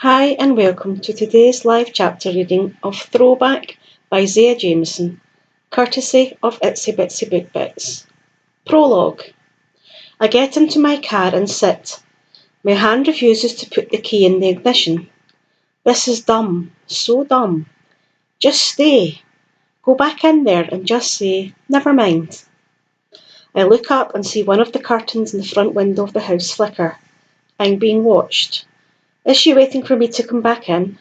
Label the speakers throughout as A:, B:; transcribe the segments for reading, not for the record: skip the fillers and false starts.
A: Hi and welcome to today's live chapter reading of Throwback by Zeia Jameson, courtesy of Itsy Bitsy Book Bits. Prologue. I get into my car and sit. My hand refuses to put the key in the ignition. This is dumb, so dumb. Just stay. Go back in there and just say, never mind. I look up and see one of the curtains in the front window of the house flicker. I'm being watched. Is she waiting for me to come back in?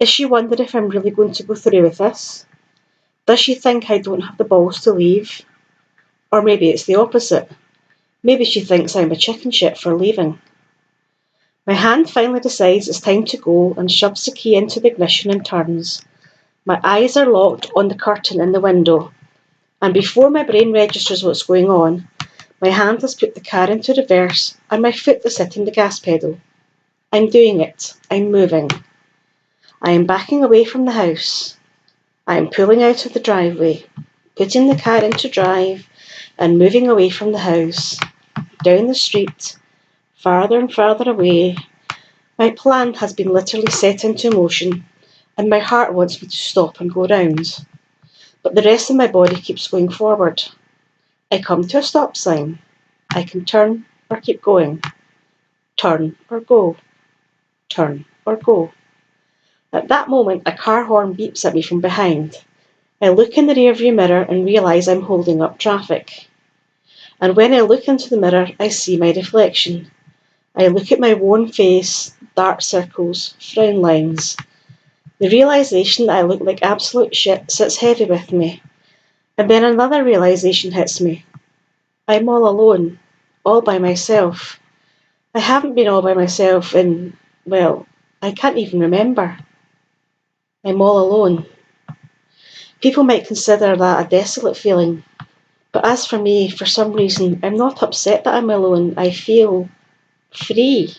A: Is she wondering if I'm really going to go through with this? Does she think I don't have the balls to leave? Or maybe it's the opposite. Maybe she thinks I'm a chicken shit for leaving. My hand finally decides it's time to go and shoves the key into the ignition and turns. My eyes are locked on the curtain in the window, and before my brain registers what's going on, my hand has put the car into reverse and my foot is hitting the gas pedal. I'm doing it. I'm moving. I am backing away from the house. I am pulling out of the driveway, putting the car into drive and moving away from the house, down the street, farther and farther away. My plan has been literally set into motion and my heart wants me to stop and go round. But the rest of my body keeps going forward. I come to a stop sign. I can turn or keep going. Turn or go. Turn or go. At that moment, a car horn beeps at me from behind. I look in the rearview mirror and realise I'm holding up traffic. And when I look into the mirror, I see my reflection. I look at my worn face, dark circles, frown lines. The realisation that I look like absolute shit sits heavy with me. And then another realisation hits me. I'm all alone, all by myself. I haven't been all by myself in, well, I can't even remember. I'm all alone. People might consider that a desolate feeling, but as for me, for some reason, I'm not upset that I'm alone. I feel free.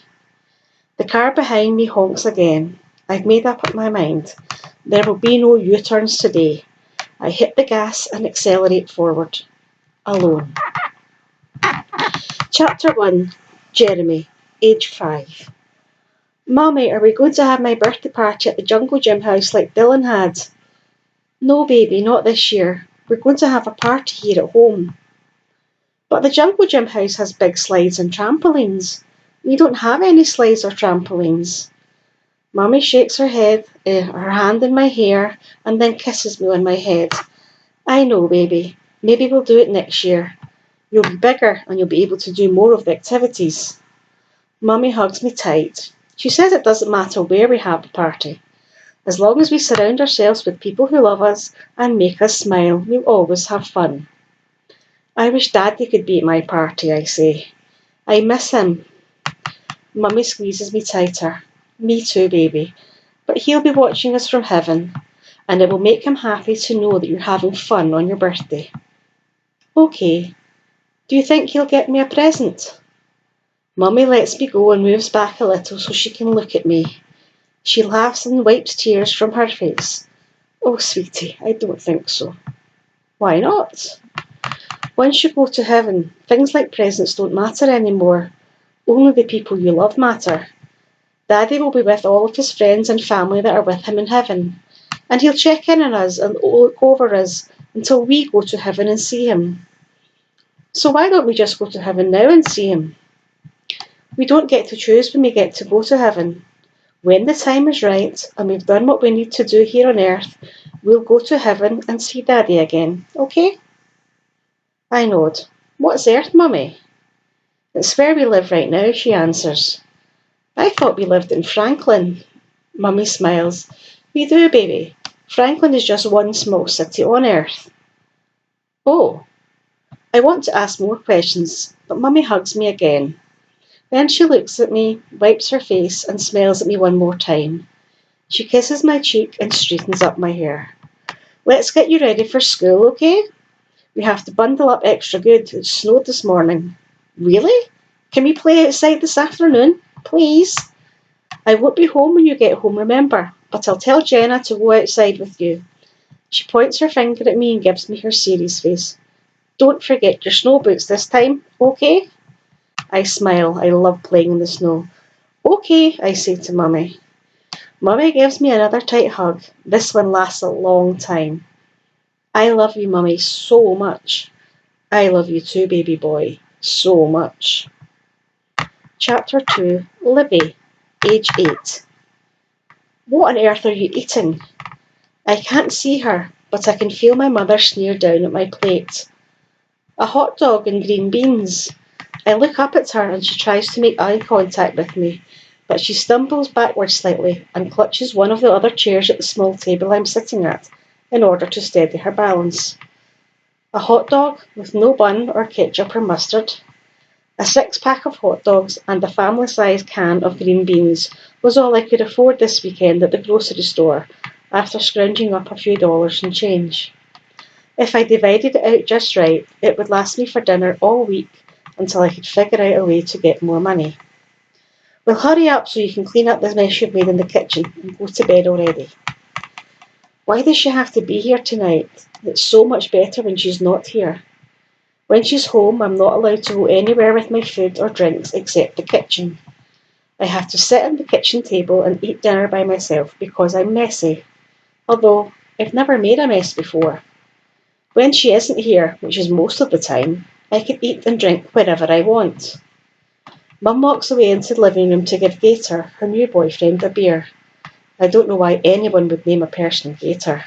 A: The car behind me honks again. I've made up my mind. There will be no U-turns today. I hit the gas and accelerate forward. Alone. Chapter 1. Jeremy, age 5. Mummy, are we going to have my birthday party at the Jungle Gym house like Dylan had? No, baby, not this year. We're going to have a party here at home. But the Jungle Gym house has big slides and trampolines. We don't have any slides or trampolines. Mummy shakes her head, her hand in my hair, and then kisses me on my head. I know, baby. Maybe we'll do it next year. You'll be bigger and you'll be able to do more of the activities. Mummy hugs me tight. She says it doesn't matter where we have the party. As long as we surround ourselves with people who love us and make us smile, we'll always have fun. I wish Daddy could be at my party, I say. I miss him. Mummy squeezes me tighter. Me too, baby. But he'll be watching us from heaven, and it will make him happy to know that you're having fun on your birthday. Okay. Do you think he'll get me a present? Mummy lets me go and moves back a little so she can look at me. She laughs and wipes tears from her face. Oh, sweetie, I don't think so. Why not? Once you go to heaven, things like presents don't matter anymore. Only the people you love matter. Daddy will be with all of his friends and family that are with him in heaven, and he'll check in on us and look over us until we go to heaven and see him. So why don't we just go to heaven now and see him? We don't get to choose when we get to go to heaven. When the time is right and we've done what we need to do here on earth, we'll go to heaven and see Daddy again, okay? I nod. What's earth, Mummy? It's where we live right now, she answers. I thought we lived in Franklin. Mummy smiles. We do, baby. Franklin is just one small city on earth. Oh. I want to ask more questions, but Mummy hugs me again. Then she looks at me, wipes her face, and smiles at me one more time. She kisses my cheek and straightens up my hair. Let's get you ready for school, okay? We have to bundle up extra good. It snowed this morning. Really? Can we play outside this afternoon? Please? I won't be home when you get home, remember, but I'll tell Jenna to go outside with you. She points her finger at me and gives me her serious face. Don't forget your snow boots this time, okay? I smile. I love playing in the snow. Okay, I say to Mummy. Mummy gives me another tight hug. This one lasts a long time. I love you, Mummy, so much. I love you too, baby boy, so much. Chapter 2, Libby, age 8. What on earth are you eating? I can't see her, but I can feel my mother sneer down at my plate. A hot dog and green beans. I look up at her and she tries to make eye contact with me, but she stumbles backward slightly and clutches one of the other chairs at the small table I'm sitting at in order to steady her balance. A hot dog with no bun or ketchup or mustard. A six-pack of hot dogs and a family-sized can of green beans was all I could afford this weekend at the grocery store after scrounging up a few dollars in change. If I divided it out just right, it would last me for dinner all week until I could figure out a way to get more money. Well, hurry up so you can clean up the mess you've made in the kitchen and go to bed already. Why does she have to be here tonight? It's so much better when she's not here. When she's home, I'm not allowed to go anywhere with my food or drinks except the kitchen. I have to sit at the kitchen table and eat dinner by myself because I'm messy, although I've never made a mess before. When she isn't here, which is most of the time, I can eat and drink wherever I want. Mum walks away into the living room to give Gator, her new boyfriend, a beer. I don't know why anyone would name a person Gator.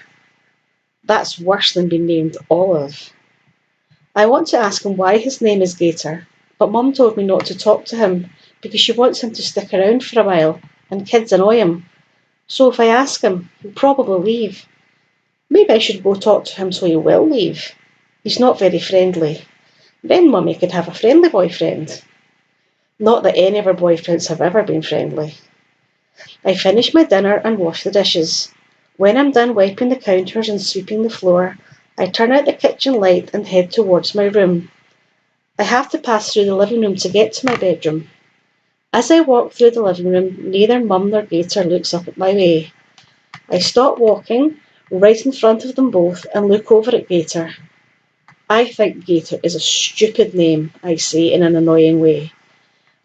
A: That's worse than being named Olive. I want to ask him why his name is Gator, but Mum told me not to talk to him because she wants him to stick around for a while, and kids annoy him. So if I ask him, he'll probably leave. Maybe I should go talk to him so he will leave. He's not very friendly. Then Mummy could have a friendly boyfriend. Not that any of her boyfriends have ever been friendly. I finish my dinner and wash the dishes. When I'm done wiping the counters and sweeping the floor, I turn out the kitchen light and head towards my room. I have to pass through the living room to get to my bedroom. As I walk through the living room, neither Mum nor Gator looks up at my way. I stop walking, right in front of them both, and look over at Gator. I think Gator is a stupid name, I say in an annoying way.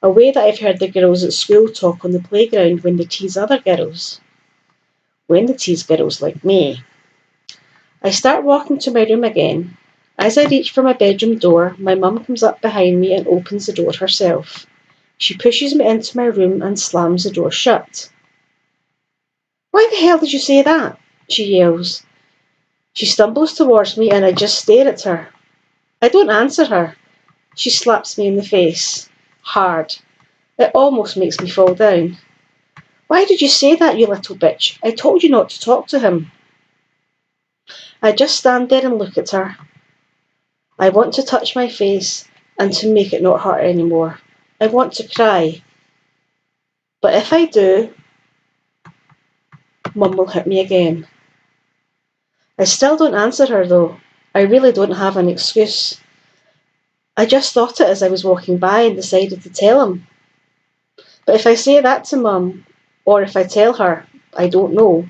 A: A way that I've heard the girls at school talk on the playground when they tease other girls. When they tease girls like me. I start walking to my room again. As I reach for my bedroom door, my mum comes up behind me and opens the door herself. She pushes me into my room and slams the door shut. Why the hell did you say that? She yells. She stumbles towards me and I just stare at her. I don't answer her. She slaps me in the face. Hard. It almost makes me fall down. Why did you say that, you little bitch? I told you not to talk to him. I just stand there and look at her. I want to touch my face and to make it not hurt anymore. I want to cry. But if I do, Mum will hit me again. I still don't answer her though. I really don't have an excuse. I just thought it as I was walking by and decided to tell him. But if I say that to Mum, or if I tell her, I don't know,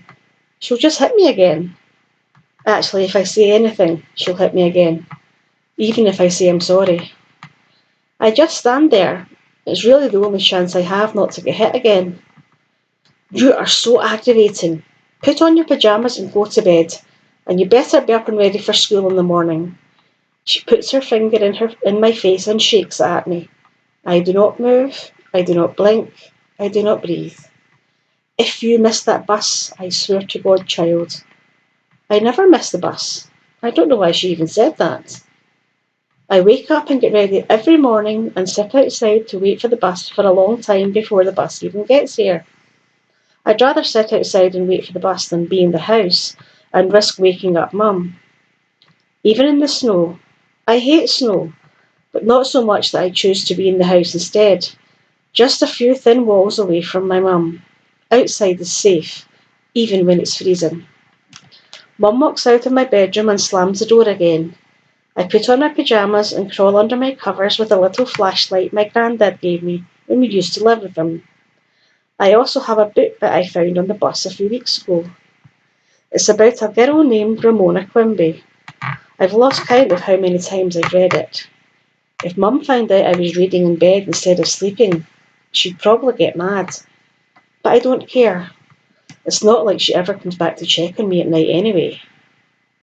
A: she'll just hit me again. Actually, if I say anything, she'll hit me again, even if I say I'm sorry. I just stand there. It's really the only chance I have not to get hit again. You are so aggravating. Put on your pyjamas and go to bed, and you better be up and ready for school in the morning. She puts her finger in my face and shakes it at me. I do not move. I do not blink. I do not breathe. If you miss that bus, I swear to God, child. I never miss the bus. I don't know why she even said that. I wake up and get ready every morning and sit outside to wait for the bus for a long time before the bus even gets here. I'd rather sit outside and wait for the bus than be in the house and risk waking up Mum. Even in the snow. I hate snow, but not so much that I choose to be in the house instead. Just a few thin walls away from my Mum. Outside is safe, even when it's freezing. Mum walks out of my bedroom and slams the door again. I put on my pyjamas and crawl under my covers with a little flashlight my granddad gave me when we used to live with him. I also have a book that I found on the bus a few weeks ago. It's about a girl named Ramona Quimby. I've lost count of how many times I've read it. If Mum found out I was reading in bed instead of sleeping, she'd probably get mad. But I don't care. It's not like she ever comes back to check on me at night anyway.